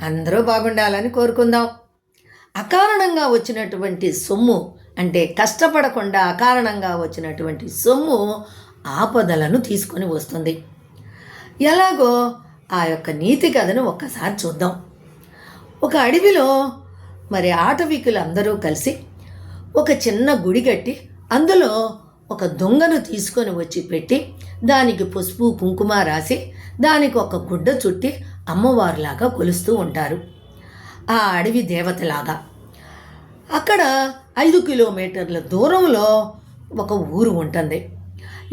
అందరూ బాగుండాలని కోరుకుందాం. అకారణంగా వచ్చినటువంటి సొమ్ము అంటే కష్టపడకుండా అకారణంగా వచ్చినటువంటి సొమ్ము ఆపదలను తీసుకొని వస్తుంది. ఎలాగో ఆ యొక్క నీతి కథను ఒక్కసారి చూద్దాం. ఒక అడవిలో మరి ఆటవికులు అందరూ కలిసి ఒక చిన్న గుడి కట్టి అందులో ఒక దొంగను తీసుకొని వచ్చి పెట్టి దానికి పసుపు కుంకుమ రాసి దానికి ఒక గుడ్డ చుట్టి అమ్మవారిలాగా కొలుస్తూ ఉంటారు. ఆ అడవి దేవతలాగా. అక్కడ 5 కిలోమీటర్ల దూరంలో ఒక ఊరు ఉంటుంది.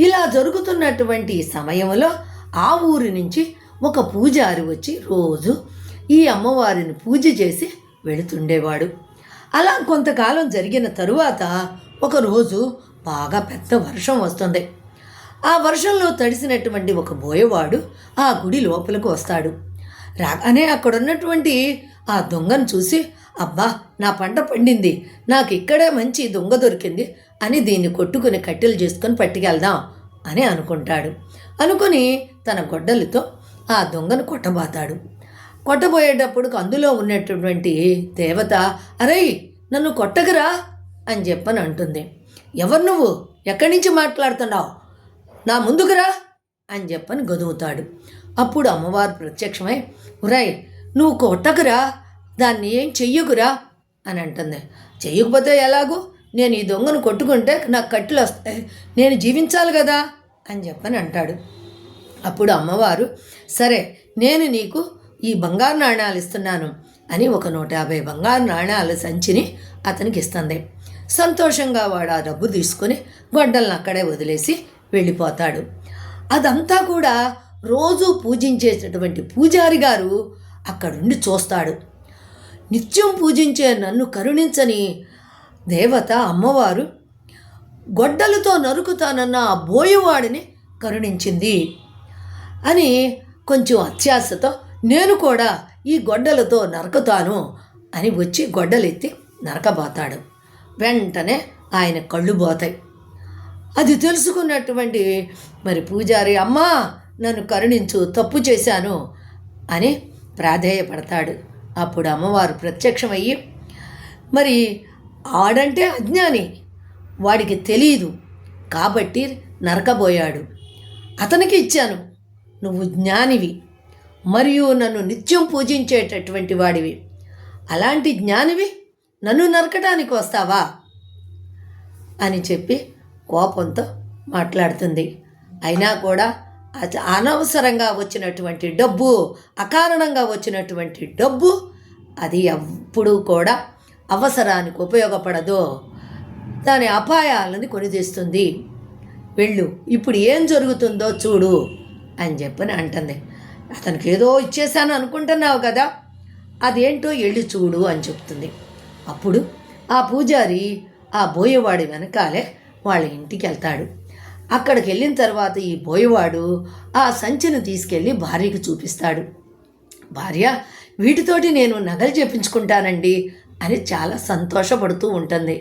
ఇలా జరుగుతున్నటువంటి సమయంలో ఆ ఊరి నుంచి ఒక పూజారి వచ్చి రోజు ఈ అమ్మవారిని పూజ చేసి వెళుతుండేవాడు. అలా కొంతకాలం జరిగిన తరువాత ఒకరోజు బాగా పెద్ద వర్షం వస్తుంది. ఆ వర్షంలో తడిసినటువంటి ఒక బోయవాడు ఆ గుడి లోపలికి వస్తాడు. రాగానే అక్కడున్నటువంటి ఆ దొంగను చూసి, అబ్బా నా పంట పండింది, నాకు ఇక్కడే మంచి దొంగ దొరికింది అని దీన్ని కొట్టుకుని కట్టెలు చేసుకొని పట్టుకెళ్దాం అని అనుకుంటాడు. అనుకుని తన గొడ్డలితో ఆ దొంగను కొట్టబోతాడు. కొట్టబోయేటప్పుడు అందులో ఉన్నటువంటి దేవత, అరే నన్ను కొట్టకురా అని చెప్పని అంటుంది. ఎవరు నువ్వు, ఎక్కడి నుంచి మాట్లాడుతున్నావు, నా ముందుకురా అని చెప్పని గదువుతాడు. అప్పుడు అమ్మవారు ప్రత్యక్షమై, ఉరాయ్ నువ్వు కొట్టకురా, దాన్ని ఏం చెయ్యకురా అని అంటుంది. చెయ్యకపోతే ఎలాగూ, నేను ఈ దొంగను కొట్టుకుంటే నాకు కట్టెలు వస్తాయి, నేను జీవించాలి కదా అని చెప్పని అంటాడు. అప్పుడు అమ్మవారు, సరే నేను నీకు ఈ బంగారు నాణ్యాలు ఇస్తున్నాను అని ఒక 150 బంగారు నాణ్యాల సంచిని అతనికి ఇస్తుంది. సంతోషంగా వాడు ఆ డబ్బు తీసుకొని గొడ్డలను అక్కడే వదిలేసి వెళ్ళిపోతాడు. అదంతా కూడా రోజు పూజించేటటువంటి పూజారి గారు అక్కడుండి చూస్తాడు. నిత్యం పూజించే నన్ను కరుణించని దేవత అమ్మవారు గొడ్డలతో నరుకుతానన్న ఆ బోయవాడిని కరుణించింది అని కొంచెం అత్యాశతో, నేను కూడా ఈ గొడ్డలతో నరకుతాను అని వచ్చి గొడ్డలెత్తి నరకబోతాడు. వెంటనే ఆయన కళ్ళు పోతాయి. అది తెలుసుకున్నటువంటి మరి పూజారి, అమ్మా నన్ను కరుణించు, తప్పు చేశాను అని ప్రాధేయపడతాడు. అప్పుడు అమ్మవారు ప్రత్యక్షమయ్యి, మరి ఆడంటే అజ్ఞాని, వాడికి తెలియదు కాబట్టి నరకబోయాడు, అతనికి ఇచ్చాను, నువ్వు జ్ఞానివి మరియు నన్ను నిత్యం పూజించేటటువంటి వాడివి, అలాంటి జ్ఞానివి నన్ను నరకడానికి వస్తావా అని చెప్పి కోపంతో మాట్లాడుతుంది. అయినా కూడా అనవసరంగా వచ్చినటువంటి డబ్బు, అకారణంగా వచ్చినటువంటి డబ్బు అది ఎప్పుడూ కూడా అవసరానికి ఉపయోగపడదు, దాని అపాయాలను కొనితెస్తుంది. వెళ్ళు, ఇప్పుడు ఏం జరుగుతుందో చూడు అని చెప్పని అంటుంది. అతనికి ఏదో ఇచ్చేశాను అనుకుంటున్నావు కదా, అదేంటో వెళ్ళి చూడు అని చెప్తుంది. అప్పుడు ఆ పూజారి ఆ బోయవాడి వెనకాలే వాళ్ళ ఇంటికి వెళ్తాడు. అక్కడికి వెళ్ళిన తర్వాత ఈ బోయవాడు ఆ సంచిని తీసుకెళ్ళి భార్యకు చూపిస్తాడు. భార్య, వీటితోటి నేను నగలు చేపించుకుంటానండి అని చాలా సంతోషపడుతూ ఉంటుంది.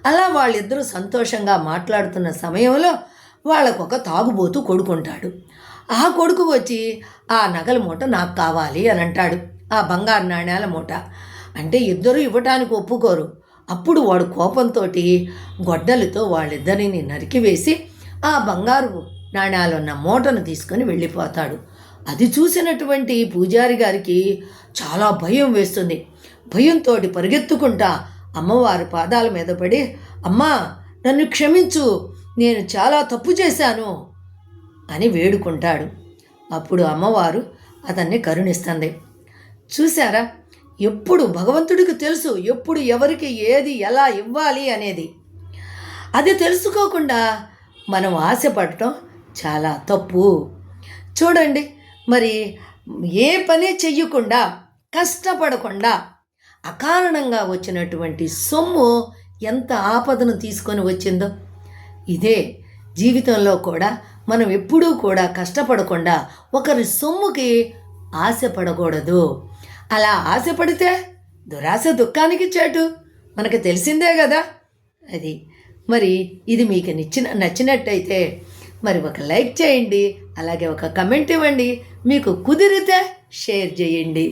అలా వాళ్ళిద్దరూ సంతోషంగా మాట్లాడుతున్న సమయంలో వాళ్ళకొక తాగుబోతూ కొడుకుంటాడు. ఆ కొడుకు వచ్చి ఆ నగల మూట నాకు కావాలి అని అంటాడు, ఆ బంగారు నాణ్యాల మూట. అంటే ఇద్దరు ఇవ్వటానికి ఒప్పుకోరు. అప్పుడు వాడు కోపంతో గొడ్డలితో వాళ్ళిద్దరిని నరికివేసి ఆ బంగారు నాణ్యాలున్న మూటను తీసుకొని వెళ్ళిపోతాడు. అది చూసినటువంటి పూజారి గారికి చాలా భయం వేస్తుంది. భయంతో పరిగెత్తుకుంటా అమ్మవారి పాదాల మీద పడి, అమ్మా నన్ను క్షమించు, నేను చాలా తప్పు చేశాను అని వేడుకుంటాడు. అప్పుడు అమ్మవారు అతన్ని కరుణిస్తుంది. చూసారా, ఎప్పుడు భగవంతుడికి తెలుసు ఎప్పుడు ఎవరికి ఏది ఎలా ఇవ్వాలి అనేది. అది తెలుసుకోకుండా మనం ఆశపడటం చాలా తప్పు. చూడండి, మరి ఏ పని చెయ్యకుండా కష్టపడకుండా అకారణంగా వచ్చినటువంటి సొమ్ము ఎంత ఆపదను తీసుకొని వచ్చిందో. ఇదే జీవితంలో కూడా మనం ఎప్పుడూ కూడా కష్టపడకుండా ఒకరి సొమ్ముకి ఆశపడకూడదు. అలా ఆశపడితే దురాశ దుఃఖానికి చేటు, మనకు తెలిసిందే కదా. అది మరి ఇది మీకు నచ్చినట్టయితే మరి ఒక లైక్ చేయండి, అలాగే ఒక కమెంట్ ఇవ్వండి, మీకు కుదిరితే షేర్ చేయండి.